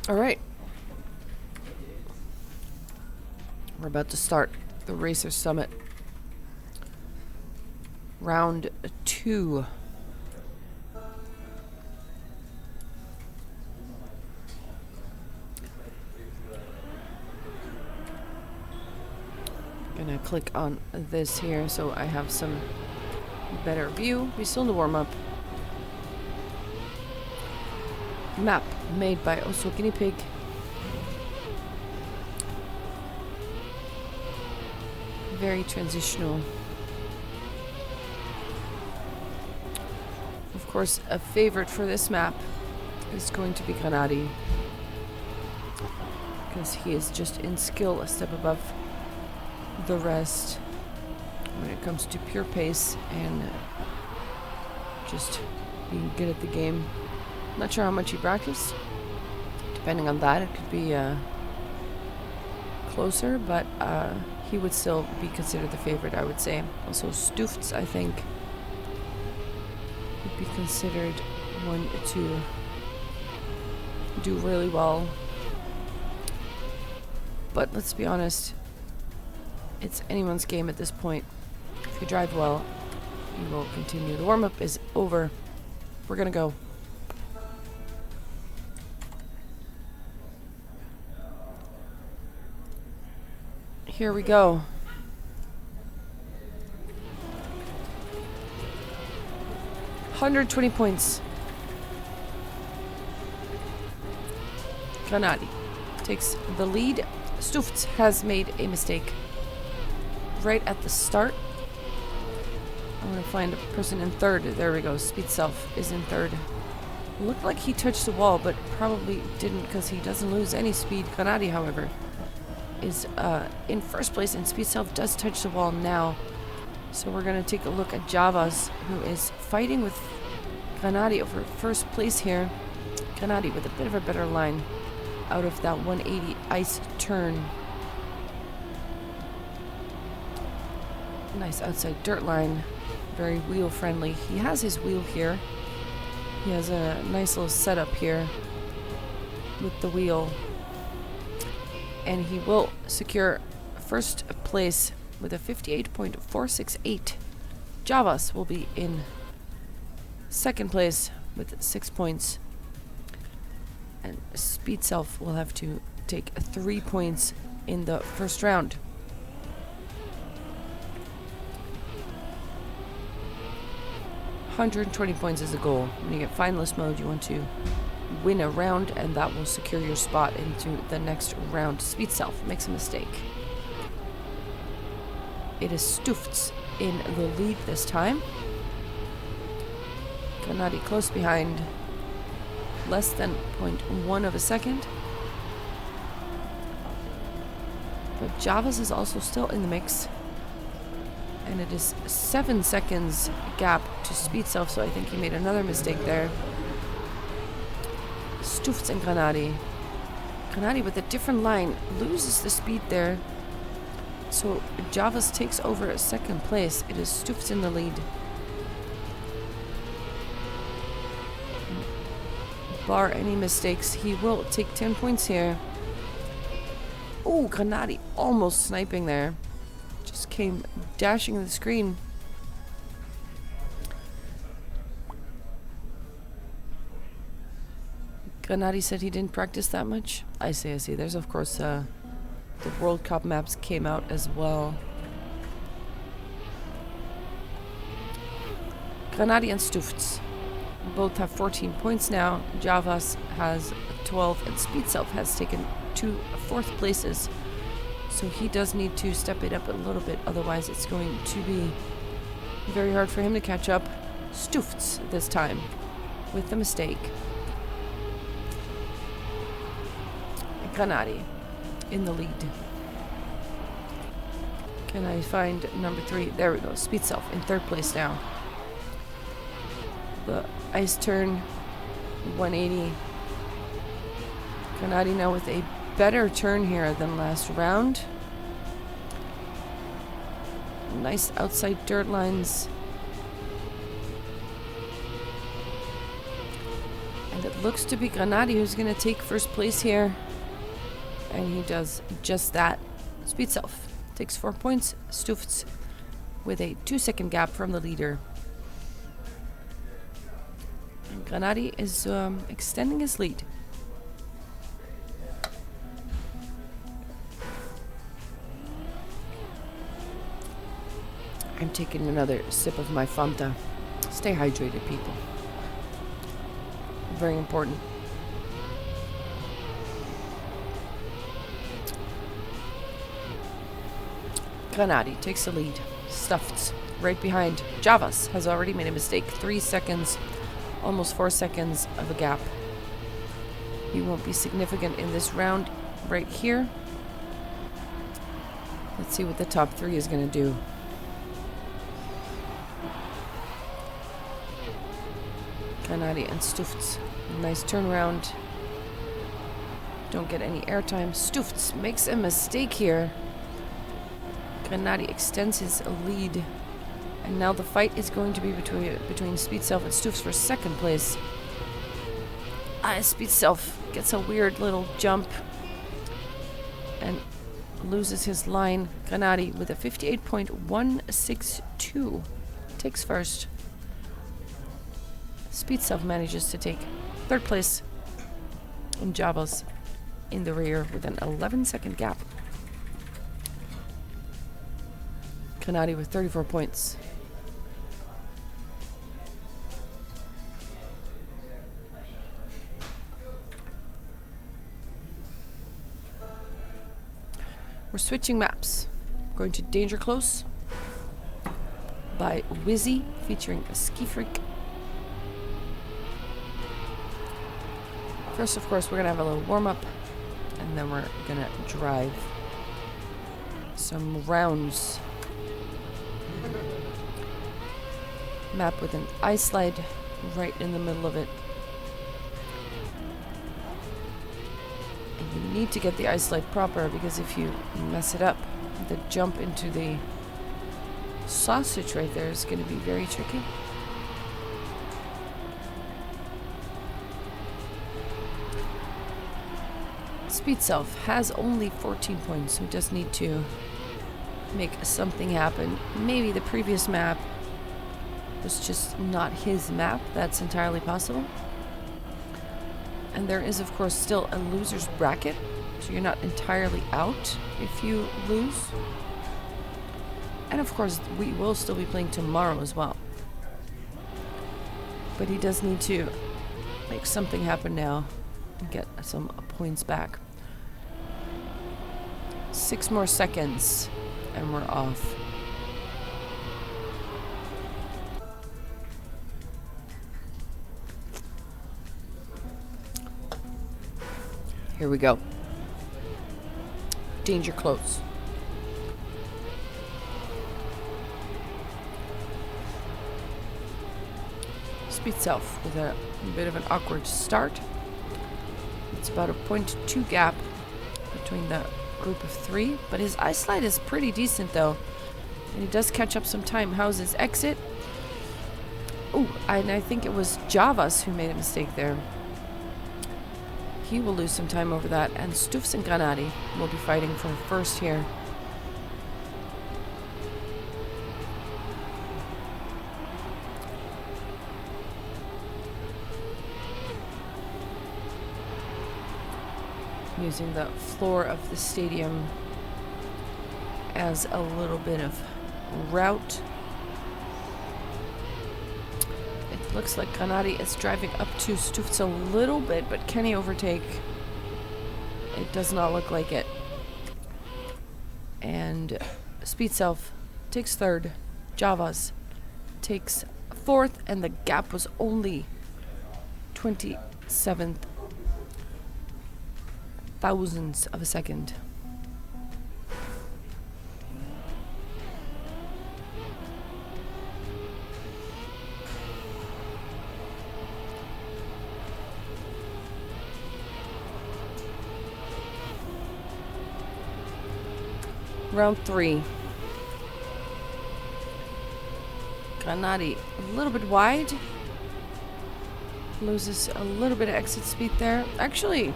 Alright. We're about to start the Racer Summit. Round 2. Gonna click on this here so I have some better view. We still in the warm-up. Map made by Also Guinea Pig. Very transitional. Of course, a favorite for this map is going to be Granady, because he is just in skill a step above the rest when it comes to pure pace and just being good at the game. Not sure how much he practiced. Depending on that, it could be closer, but he would still be considered the favorite, I would say. Also, Stufts, I think, would be considered one to do really well. But let's be honest, it's anyone's game at this point. If you drive well, you will continue. The warm-up is over. We're gonna go. Here we go. $120 points. Granady takes the lead. Stufts has made a mistake right at the start. I'm gonna find a person in third. There we go. Speedself is in third. Looked like he touched the wall, but probably didn't because he doesn't lose any speed. Granady, however, is in first place, and Speedself does touch the wall now. So we're going to take a look at Javas, who is fighting with Granady over first place here. Granady with a bit of a better line out of that 180 ice turn. Nice outside dirt line, very wheel friendly. He has his wheel here. He has a nice little setup here with the wheel. And he will secure first place with a 58.468. Javas will be in second place with 6 points. And Speedself will have to take 3 points in the first round. $120 points is the goal. When you get finalist mode, you want to win a round, and that will secure your spot into the next round. Speedself makes a mistake. It is Stufts in the lead this time. Granady close behind, less than 0.1 of a second. But Javas is also still in the mix, and it is 7 seconds gap to Speedself, so I think he made another mistake there. Stufts and Granady. Granady with a different line loses the speed there. So Javas takes over a second place. It is Stufts in the lead. Bar any mistakes, he will take 10 points here. Oh, Granady almost sniping there. Just came dashing to the screen. Granady said he didn't practice that much. I see. There's, of course, the World Cup maps came out as well. Granady and Stufts both have 14 points now. Javas has 12, and Speedself has taken 2 fourth places. So he does need to step it up a little bit, otherwise it's going to be very hard for him to catch up. Stufts this time with the mistake. Granady in the lead. Can I find number 3? There we go. Speedself in third place now. The ice turn 180. Granady now with a better turn here than last round. Nice outside dirt lines. And it looks to be Granady who's going to take first place here. And he does just that. Speedself takes 4 points. Stufts with a 2-second gap from the leader. And Granady is extending his lead. I'm taking another sip of my Fanta. Stay hydrated, people. Very important. Granady takes the lead. Stufts right behind. Javas has already made a mistake. 3 seconds, almost 4 seconds of a gap. He won't be significant in this round right here. Let's see what the top 3 is going to do. Granady and Stufts. Nice turnaround. Don't get any airtime. Stufts makes a mistake here. Granady extends his lead. And now the fight is going to be between Speedself and Stufts for second place. Speedself gets a weird little jump and loses his line. Granady with a 58.162 takes first. Speedself manages to take third place. And Javas in the rear with an 11-second gap. Granady with 34 points. We're switching maps. Going to Danger Close by Wizzy featuring a ski freak. First, of course, we're going to have a little warm-up, and then we're going to drive some rounds. Map with an ice slide right in the middle of it. And you need to get the ice slide proper, because if you mess it up, the jump into the sausage right there is going to be very tricky. Speedself has only 14 points, so he does need to make something happen. Maybe the previous map was just not his map. That's entirely possible. And there is, of course, still a loser's bracket, so you're not entirely out if you lose. And of course, we will still be playing tomorrow as well. But he does need to make something happen now and get some points back. 6 more seconds and we're off. Here we go. Danger Close. Speedself with a bit of an awkward start. It's about a 0.2 gap between the group of 3, but his ice slide is pretty decent though, and he does catch up some time. How's his exit? Oh, and I think it was Javas who made a mistake there. He will lose some time over that, and Stufts and Granady will be fighting for first here. Using the floor of the stadium as a little bit of route. It looks like Granady is driving up to Stufts a little bit, but can he overtake? It does not look like it. And Speedself takes third. Javas takes fourth, and the gap was only 27 thousandths of a second. Round 3. Granady a little bit wide. loses a little bit of exit speed there. Actually,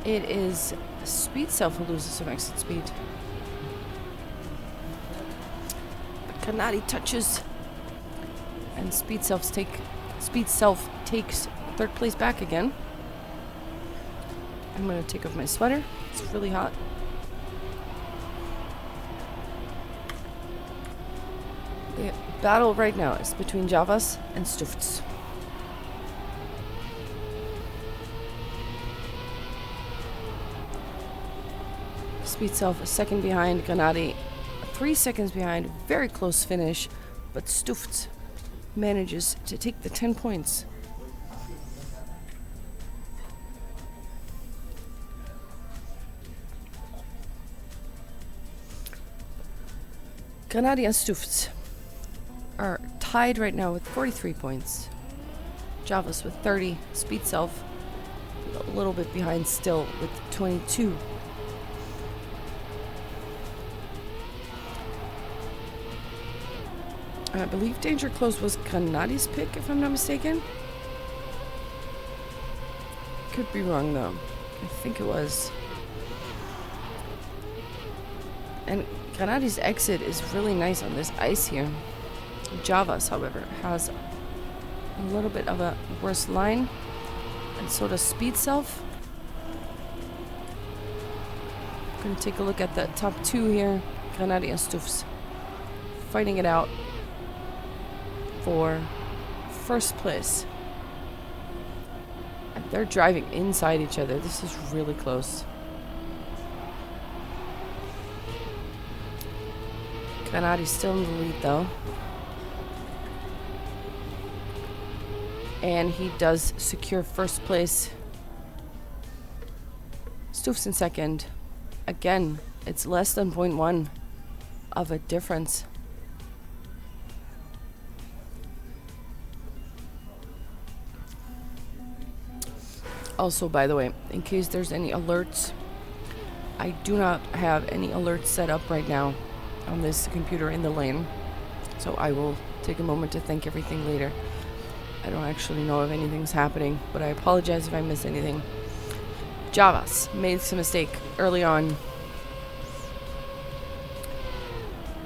it is Speedself who loses some exit speed. But Granady touches, and Speedself takes third place back again. I'm gonna take off my sweater. It's really hot. The battle right now is between Javas and Stufts. Speedself a second behind Granady, 3 seconds behind, very close finish, but Stufts manages to take the 10 points. Granady and Stufts are tied right now with 43 points. Javas with 30, Speedself a little bit behind still with 22. I believe Danger Close was Granady's pick, if I'm not mistaken. Could be wrong, though. I think it was. And Granady's exit is really nice on this ice here. Javas, however, has a little bit of a worse line. And so does Speedself. Gonna take a look at the top two here. Granady and Stufts fighting it out for first place. And they're driving inside each other. This is really close. Granady's still in the lead though. And he does secure first place. Stufts in second. Again, it's less than 0.1 of a difference. Also, by the way, in case there's any alerts, I do not have any alerts set up right now on this computer in the lane. So I will take a moment to thank everything later. I don't actually know if anything's happening, but I apologize if I miss anything. Javas made some mistake early on.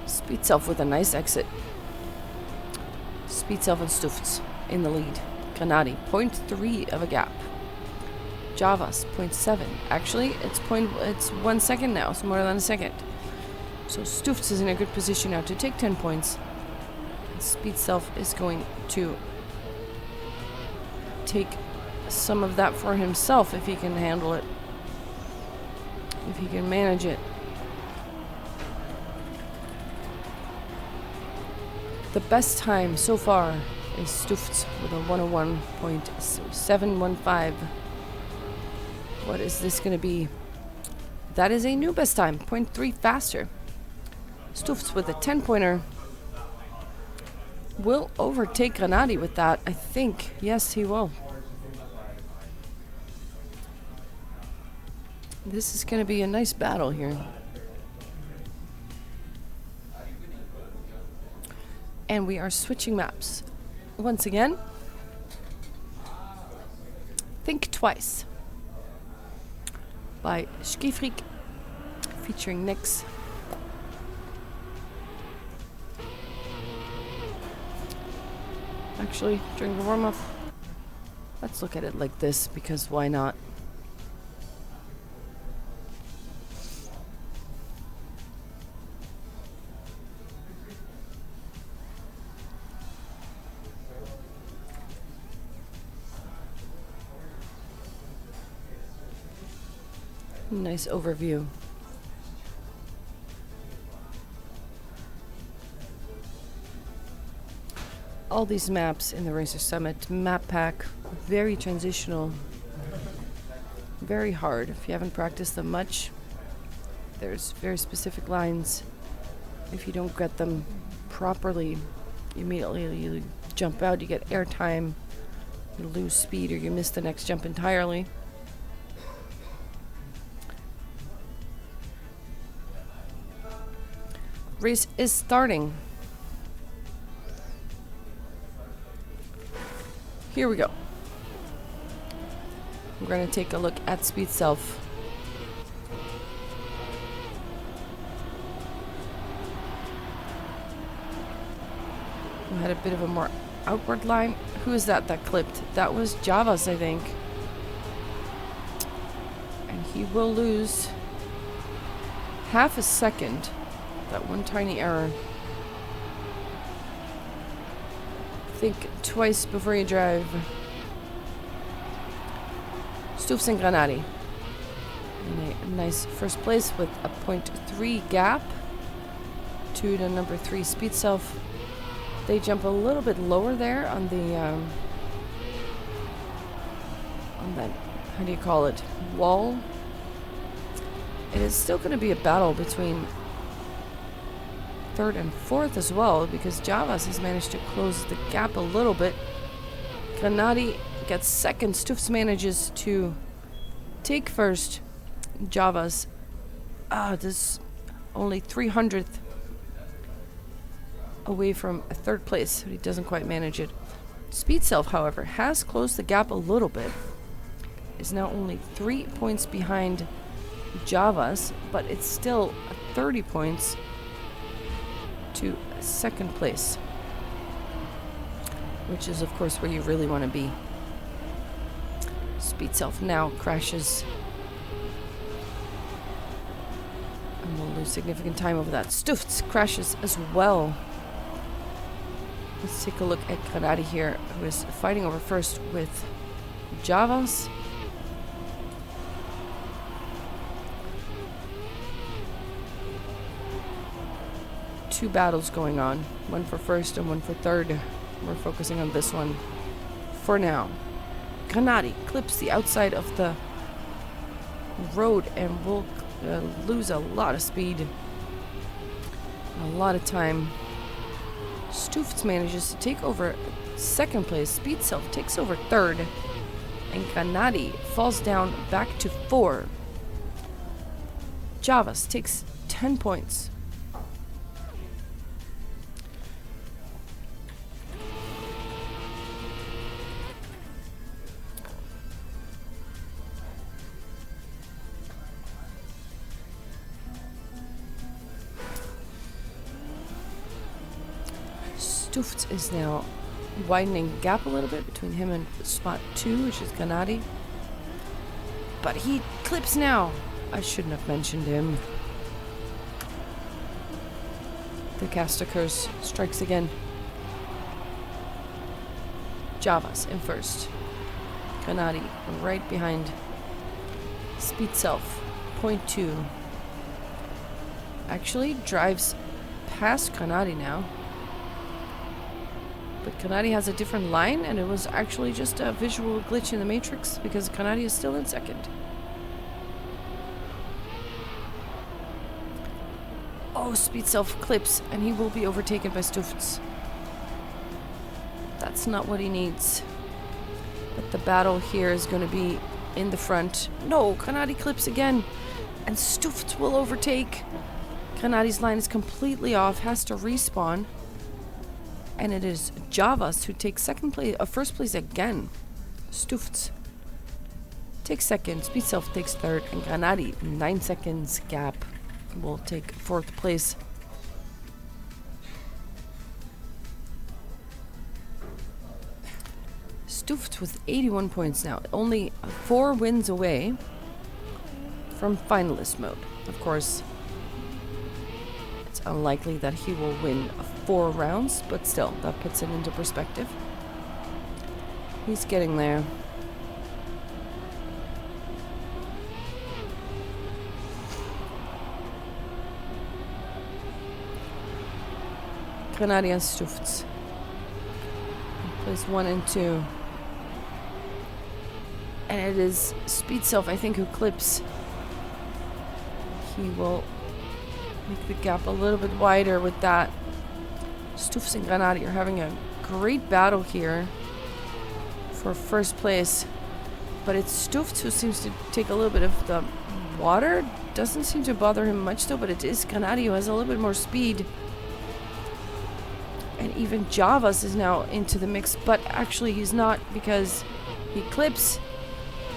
Speedself with a nice exit. Speedself and Stufts in the lead. Granady, 0.3 of a gap. Javas, 0.7. Actually, it's 1 second now, so more than a second. So Stufts is in a good position now to take 10 points. And Speedself is going to take some of that for himself if he can handle it. If he can manage it. The best time so far is Stufts with a 101.715. What is this going to be? That is a new best time, 0.3 faster. Stufts with a 10-pointer will overtake Granady with that, I think. Yes, he will. This is going to be a nice battle here. And we are switching maps. Once again, Think Twice by Scheveningen featuring Nyx. Actually, during the warm-up, let's look at it like this, because why not? Nice overview. All these maps in the Racer Summit map pack, very transitional, very hard. If you haven't practiced them much, there's very specific lines. If you don't get them properly, immediately you jump out, you get airtime, you lose speed, or you miss the next jump entirely. Race is starting. Here we go. We're going to take a look at Speedself. We had a bit of a more outward line. Who is that clipped? That was Javas, I think. And he will lose half a second. That one tiny error. Think twice before you drive. Stufts and Granady in a nice first place with a 0.3 gap to the number 3 Speedself. They jump a little bit lower there on the on that, how do you call it, wall. It is still going to be a battle between third and fourth as well, because Javas has managed to close the gap a little bit. Granady gets second. Stufts manages to take first. Javas, this only 300th away from a third place, but he doesn't quite manage it. Speedself, however, has closed the gap a little bit. Is now only 3 points behind Javas, but it's still 30 points to second place, which is of course where you really want to be. Speedself now crashes and will lose significant time over that. Stufts crashes as well. Let's take a look at Granady here, who is fighting over first with Javas. Two battles going on, one for first and one for third. We're focusing on this one for now. Granady clips the outside of the road and will lose a lot of speed, a lot of time. Stufts manages to take over second place. Speedself takes over third, and Granady falls down back to 4. Javas takes 10 points. Stufts is now widening the gap a little bit between him and spot 2, which is Granady. But he clips now. I shouldn't have mentioned him. The caster curse strikes again. Javas in first. Granady right behind. Speedself, 0.2. Actually drives past Granady now. But Granady has a different line, and it was actually just a visual glitch in the matrix, because Granady is still in second. Oh, Speedself clips, and he will be overtaken by Stufts. That's not what he needs. But the battle here is going to be in the front. No, Granady clips again, and Stufts will overtake. Granady's line is completely off, has to respawn. And it is Javas who takes first place again. Stufts takes second, Speedself takes third, and Granady, 9 seconds gap, will take fourth place. Stufts with 81 points now, only 4 wins away from finalist mode. Of course, it's unlikely that he will win 4 rounds, but still, that puts it into perspective. He's getting there. Granady and Stufts. Place 1 and 2. And it is Speedself, I think, who clips. He will make the gap a little bit wider with that. Stufts and Granady are having a great battle here for first place. But it's Stufts who seems to take a little bit of the water. Doesn't seem to bother him much though, but it is Granady who has a little bit more speed. And even Javas is now into the mix, but actually he's not because he clips.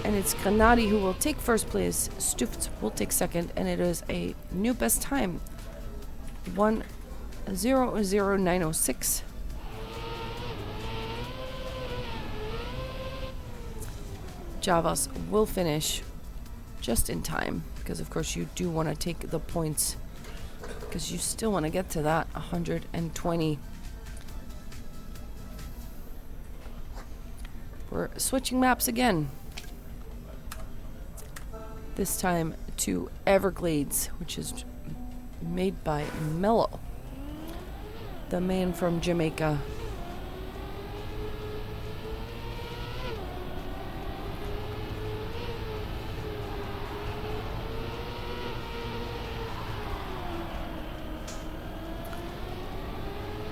And it's Granady who will take first place. Stufts will take second, and it is a new best time. 1:00:906. Javas will finish just in time, because of course you do want to take the points, because you still want to get to that 120. We're switching maps again. This time to Everglades, which is made by Mello, the man from Jamaica.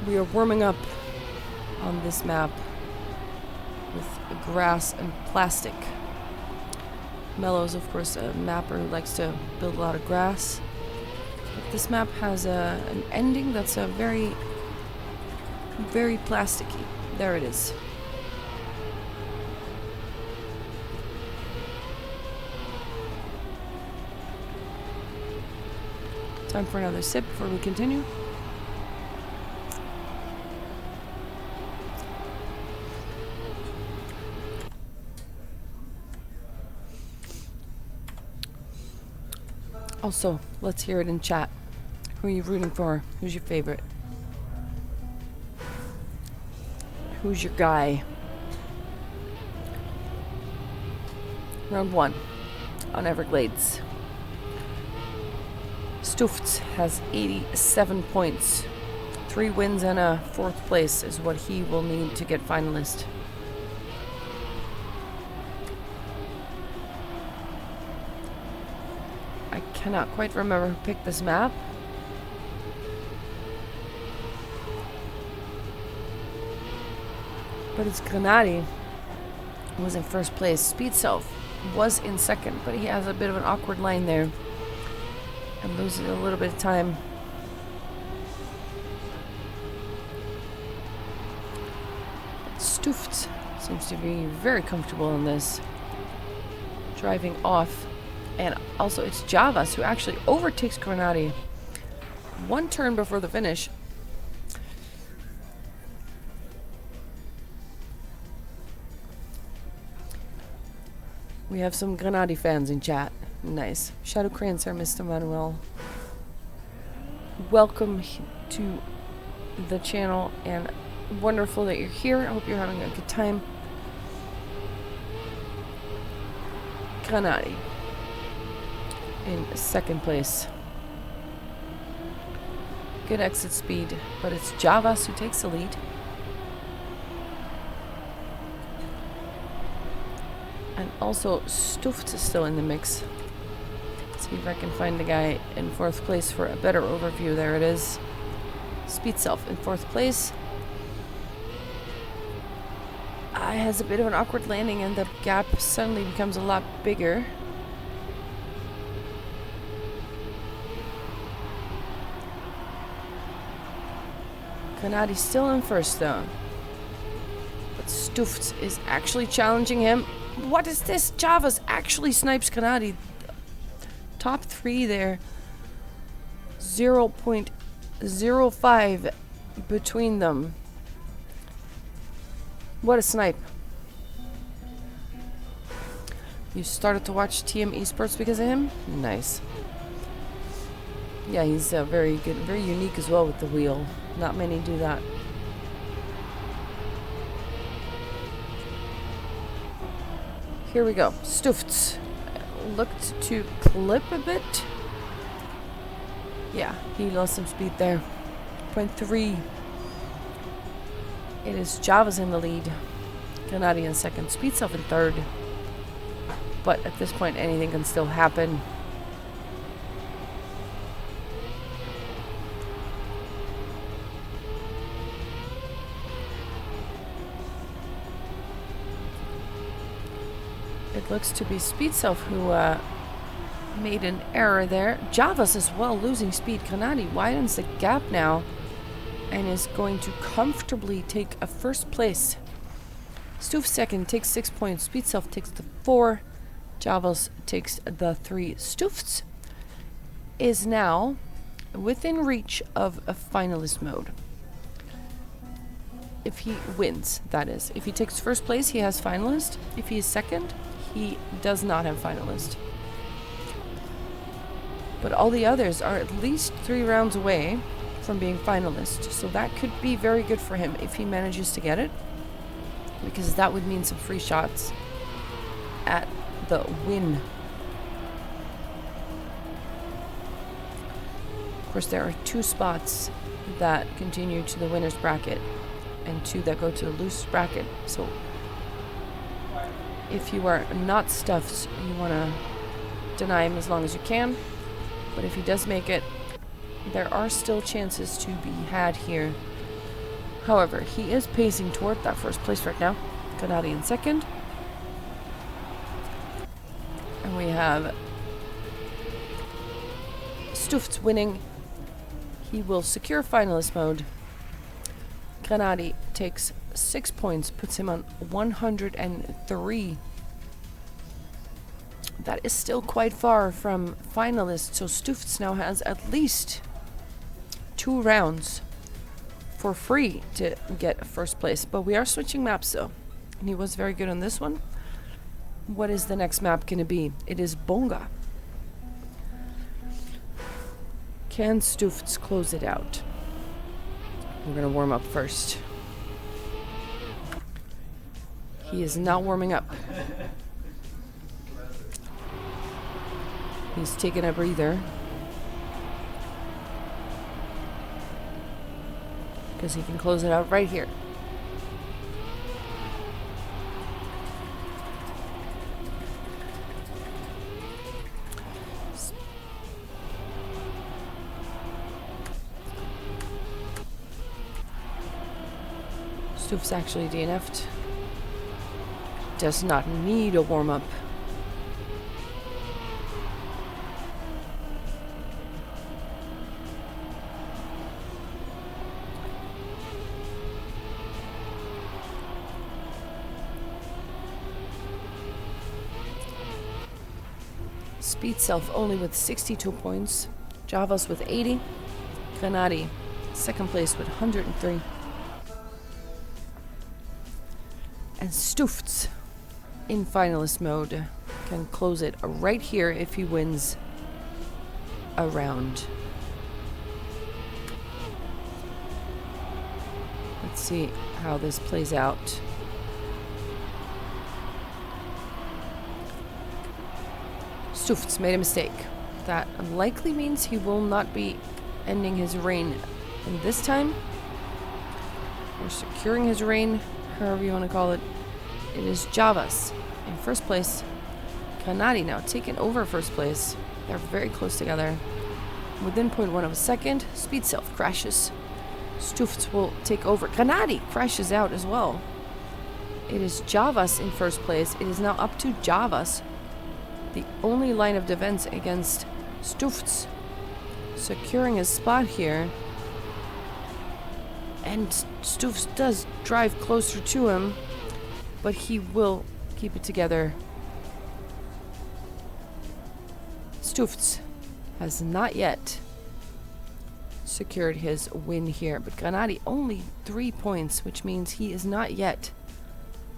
We are warming up on this map with grass and plastic. Mello's, of course, a mapper who likes to build a lot of grass. But this map has an ending that's very, very plasticky. There it is. Time for another sip before we continue. Also, let's hear it in chat. Who are you rooting for? Who's your favorite? Who's your guy? Round 1 on Everglades. Stufts has 87 points. 3 wins and a 4th place is what he will need to get finalist. I cannot quite remember who picked this map. But it's Granady who was in first place. Speedself was in second, but he has a bit of an awkward line there and loses a little bit of time. Stufts seems to be very comfortable in this, driving off. And also it's Javas who actually overtakes Granady 1 turn before the finish. We have some Granady fans in chat. Nice. Shadow Crane, sir, Mr. Manuel. Welcome to the channel, and wonderful that you're here. I hope you're having a good time. Granady in second place. Good exit speed, but it's Javas who takes the lead. And also Stufts is still in the mix. See if I can find the guy in 4th place for a better overview. There it is. Speedself in 4th place. Has a bit of an awkward landing, and the gap suddenly becomes a lot bigger. Granady's still in first though. But Stufts is actually challenging him. What is this? Javas actually snipes Granady. Top 3 there. 0.05 between them. What a snipe. You started to watch TM Esports because of him? Nice. Yeah, he's very good, very unique as well with the wheel. Not many do that. Here we go. Stufts looked to clip a bit. Yeah, he lost some speed there. 0.3. It is Javas in the lead. Granady in second. Speedself in third. But at this point, anything can still happen. It looks to be Speedself who made an error there. Javas as well losing speed. Granady widens the gap now and is going to comfortably take a first place. Stufts second, takes 6 points. Speedself takes the 4. Javos takes the 3. Stufts is now within reach of a finalist mode. If he wins, that is. If he takes first place, he has finalist. If he is second, he does not have finalist. But all the others are at least 3 rounds away from being finalist. So that could be very good for him if he manages to get it. Because that would mean some free shots at the win. Of course, there are 2 spots that continue to the winner's bracket and 2 that go to the loose bracket. So if you are not Stufts, you want to deny him as long as you can. But if he does make it, there are still chances to be had here. However, he is pacing toward that first place right now. Granady in second. And we have Stufts winning. He will secure finalist mode. Granady takes 6 points, puts him on 103. That is still quite far from finalist, so Stufts now has at least 2 rounds for free to get first place. But we are switching maps though, and he was very good on this one. What is the next map going to be? It is Bonga. Can Stufts close it out? We're going to warm up first. He is not warming up. He's taking a breather. Because he can close it out right here. Stufts actually DNF'd. Does not need a warm-up. Speedself only with 62 points. Javos with 80. Granady second place with 103. And Stufts in finalist mode can close it right here if he wins a round. Let's see how this plays out. Stufts made a mistake. That likely means he will not be ending his reign in this time, or securing his reign, however you want to call it. It is Javos in first place. Granady now taking over first place. They're very close together. Within 0.1 of a second, Speedself crashes. Stufts will take over. Granady crashes out as well. It is Javos in first place. It is now up to Javos, the only line of defense against Stufts, securing his spot here. And Stufts does drive closer to him, but he will keep it together. Stufts has not yet secured his win here, but Granady only 3 points, which means he is not yet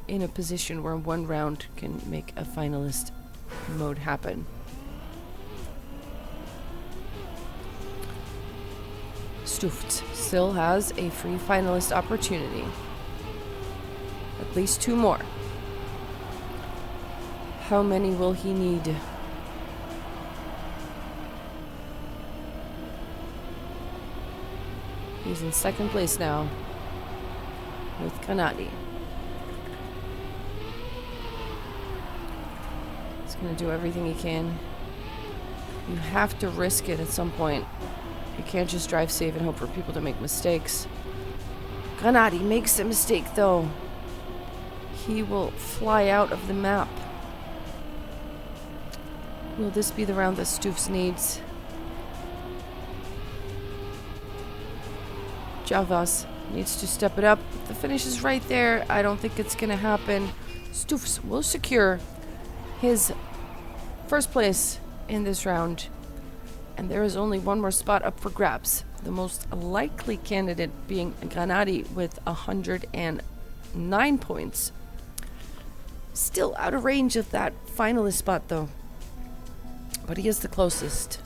in a position where 1 round can make a finalist mode happen. Stufts still has a free finalist opportunity. At least 2 more. How many will he need? He's in second place now with Granady. He's going to do everything he can. You have to risk it at some point. You can't just drive safe and hope for people to make mistakes. Granady makes a mistake though. He will fly out of the map. Will this be the round that Stufts needs? Javas needs to step it up. The finish is right there. I don't think it's going to happen. Stufts will secure his first place in this round. And there is only one more spot up for grabs. The most likely candidate being Granady with 109 points. Still out of range of that finalist spot though. But he is the closest.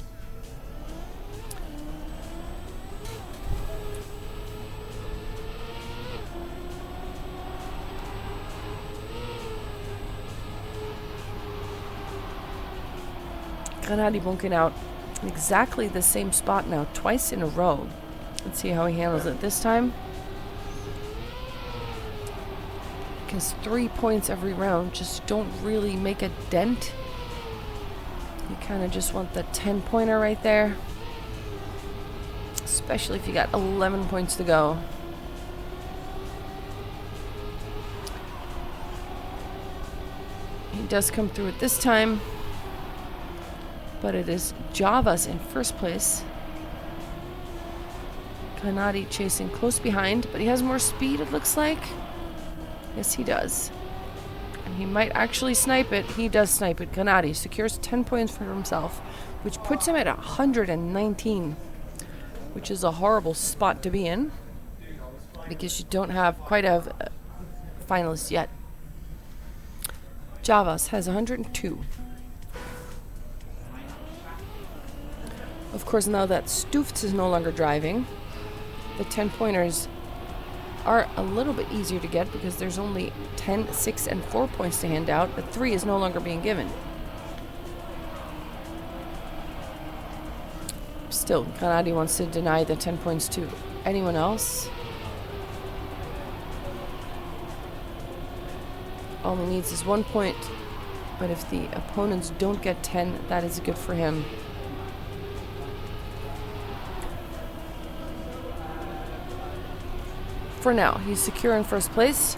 Granady bunking out in exactly the same spot now, twice in a row. Let's see how he handles it this time. Because 3 points every round just don't really make a dent. You kind of just want the 10-pointer right there. Especially if you got 11 points to go. He does come through it this time. But it is Javas in first place. Granady chasing close behind, but he has more speed, it looks like. Yes, he does. And he might actually snipe it. He does snipe it. Granady secures 10 points for himself, which puts him at 119, which is a horrible spot to be in because you don't have quite a finalist yet. Javas has 102. Of course, now that Stufts is no longer driving, the 10-pointers are a little bit easier to get because there's only 10, 6, and 4 points to hand out. The 3 is no longer being given. Still, Granady wants to deny the 10 points to anyone else. All he needs is 1 point, but if the opponents don't get 10, that is good for him. For now, he's secure in first place.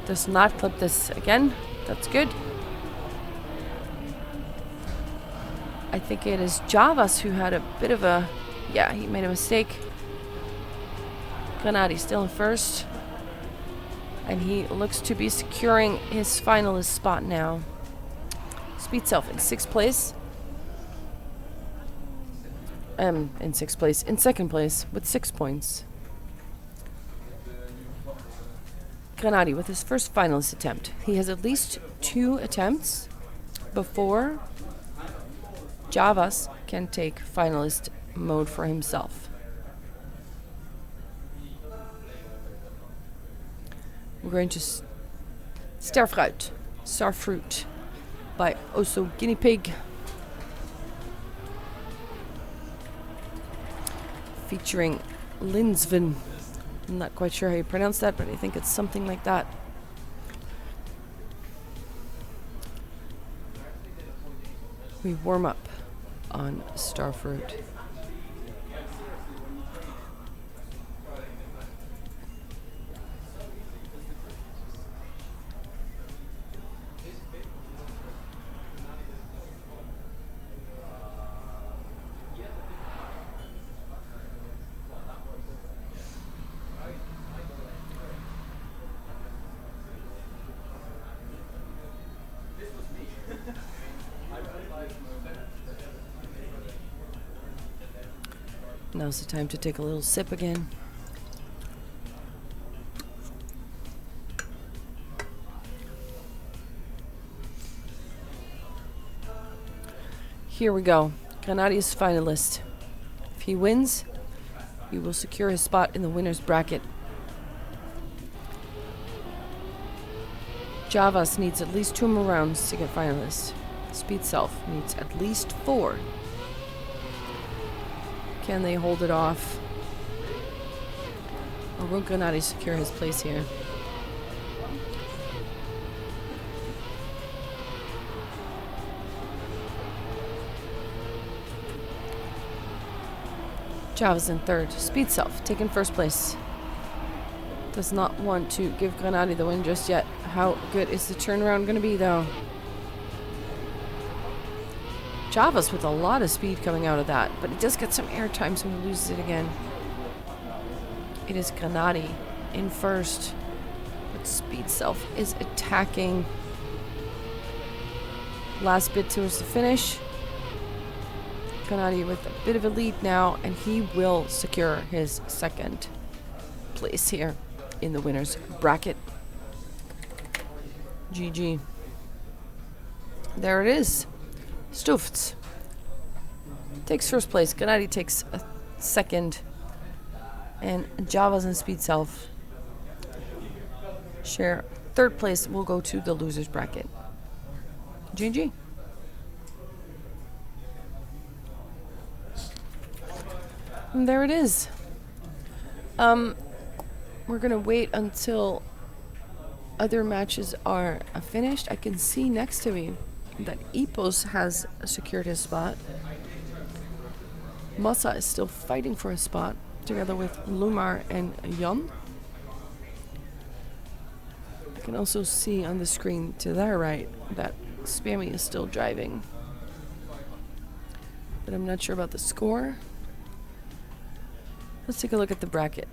Does not clip this again. That's good. I think it is Javas who had a bit of a... Yeah, he made a mistake. Granady still in first. And he looks to be securing his finalist spot now. Speedself in sixth place. In second place with 6 points. Granady with his first finalist attempt. He has at least 2 attempts before Javas can take finalist mode for himself. We're going to Starfruit by Also Guinea Pig. Featuring Linsven. I'm not quite sure how you pronounce that, but I think it's something like that. We warm up on Starfruit. Now's the time to take a little sip again. Here we go. Granady is finalist. If he wins, he will secure his spot in the winner's bracket. Javas needs at least 2 more rounds to get finalist. Speedself needs at least 4. Can they hold it off? Or will Granady secure his place here? Javas in third. Speedself taking first place. Does not want to give Granady the win just yet. How good is the turnaround going to be though? Javas with a lot of speed coming out of that, but it does get some airtime, so he loses it again. It is Granady in first, but Speedself is attacking. Last bit towards the finish. Granady with a bit of a lead now, and he will secure his second place here in the winner's bracket. GG. There it is. Stufts takes first place. Granady takes a second. And Javas and Speedself share third place. Will go to the loser's bracket. GG. And there it is. We're gonna wait until other matches are finished. I can see next to me that Epos has secured his spot. Massa is still fighting for his spot, together with Lumar and Jan. I can also see on the screen to their right that Spammy is still driving. But I'm not sure about the score. Let's take a look at the bracket.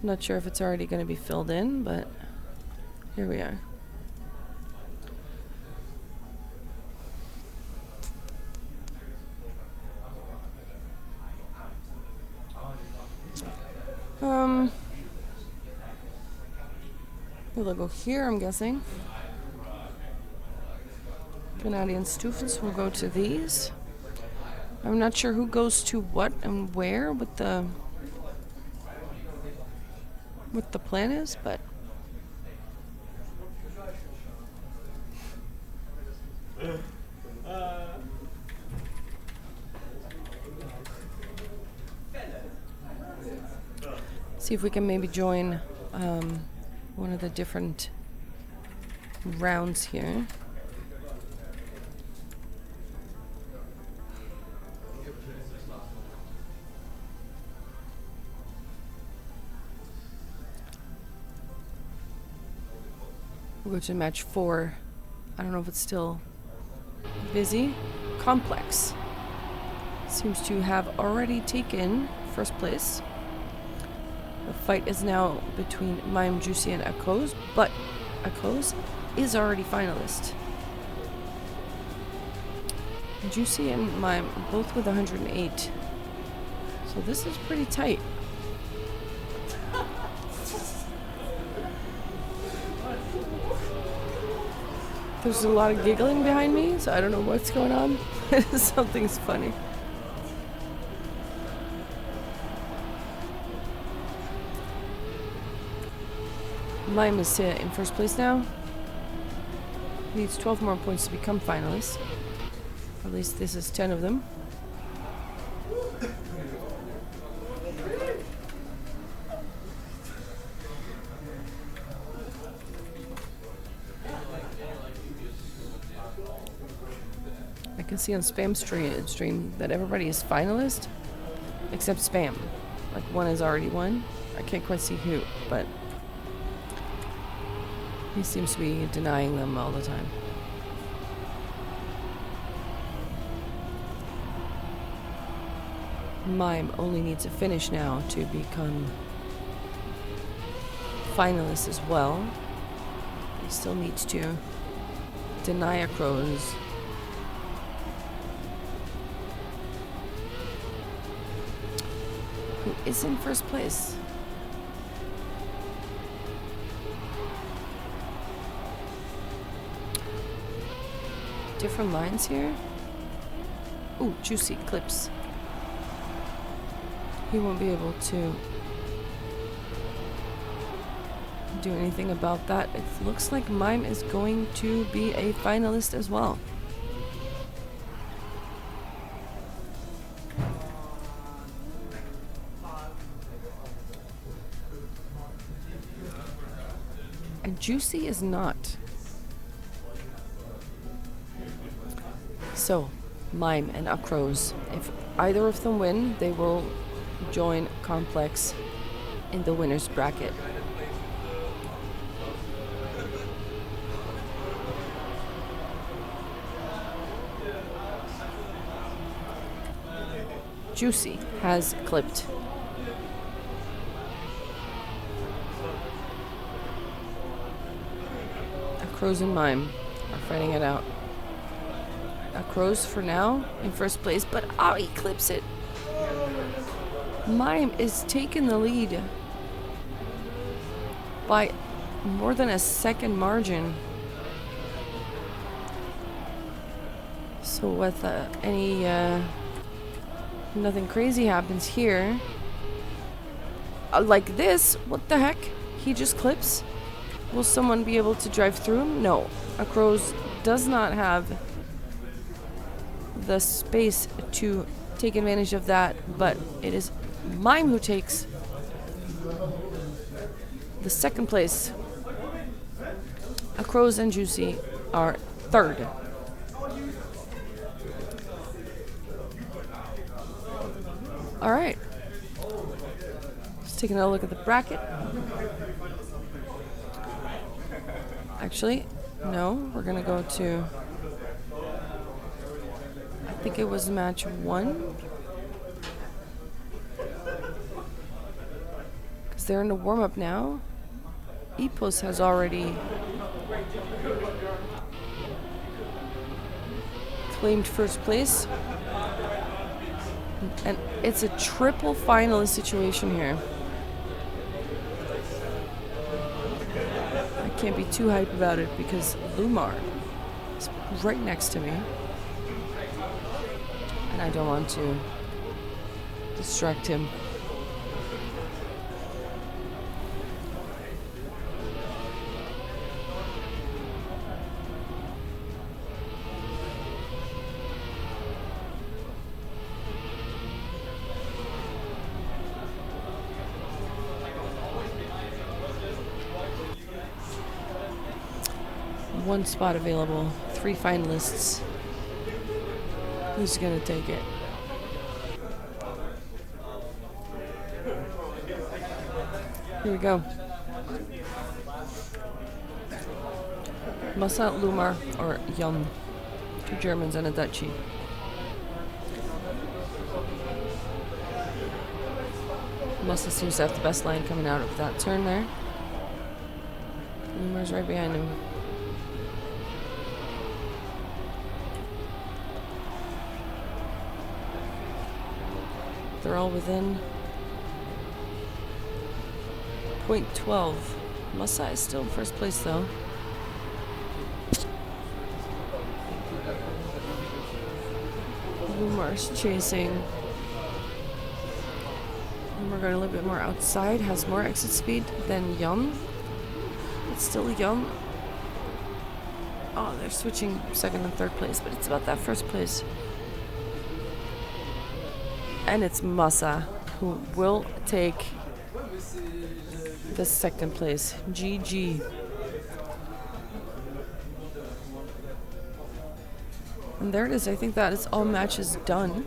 Not sure if it's already going to be filled in, but here we are. We'll go here, I'm guessing. Granady and Stufts will go to these. I'm not sure who goes to what and where with the plan is, but see if we can maybe join one of the different rounds here. We'll go to match 4. I don't know if it's still busy. Complex seems to have already taken first place. The fight is now between Mime, Juicy, and Akos, but Akos is already finalist. Juicy and Mime both with 108. So this is pretty tight. There's a lot of giggling behind me, so I don't know what's going on. Something's funny. Mime is in first place now. Needs 12 more points to become finalist. At least this is 10 of them. I can see on Spam's stream that everybody is finalist except Spam. Like one has already won. I can't quite see who, but he seems to be denying them all the time. Mime only needs a finish now to become finalist as well. He still needs to deny a Crows. Who is in first place? Different lines here. Ooh, Juicy clips. He won't be able to do anything about that. It looks like Mime is going to be a finalist as well. And Juicy is not. So, Mime and Akros, if either of them win, they will join Complex in the winner's bracket. Juicy has clipped. Crows and Mime are fighting it out. Crows for now in first place, but he clips it. Mime is taking the lead by more than a second margin. So with nothing crazy happens here, like this, what the heck? He just clips. Will someone be able to drive through him? No. Crows does not have the space to take advantage of that, but it is Mime who takes the second place. Crows and Juicy are third. All right. Just taking a look at the bracket. Actually, no, we're gonna go to, I think it was match 1. Because they're in the warm-up now. Epos has already claimed first place. And it's a triple finalist situation here. Can't be too hype about it because Lumar is right next to me and I don't want to distract him. One spot available, 3 finalists. Who's gonna take it? Here we go. Massa, Lumar, or Jan. 2 Germans and a Dutchie. Massa seems to have the best line coming out of that turn there. Lumar's right behind him. They're all within 0.12. Massa is still in first place though. Lumar's chasing. Lumar going a little bit more outside, has more exit speed than Jan. It's still Jan. Oh, they're switching second and third place, but it's about that first place. And it's Massa who will take the second place. GG. And there it is. I think that is all matches done.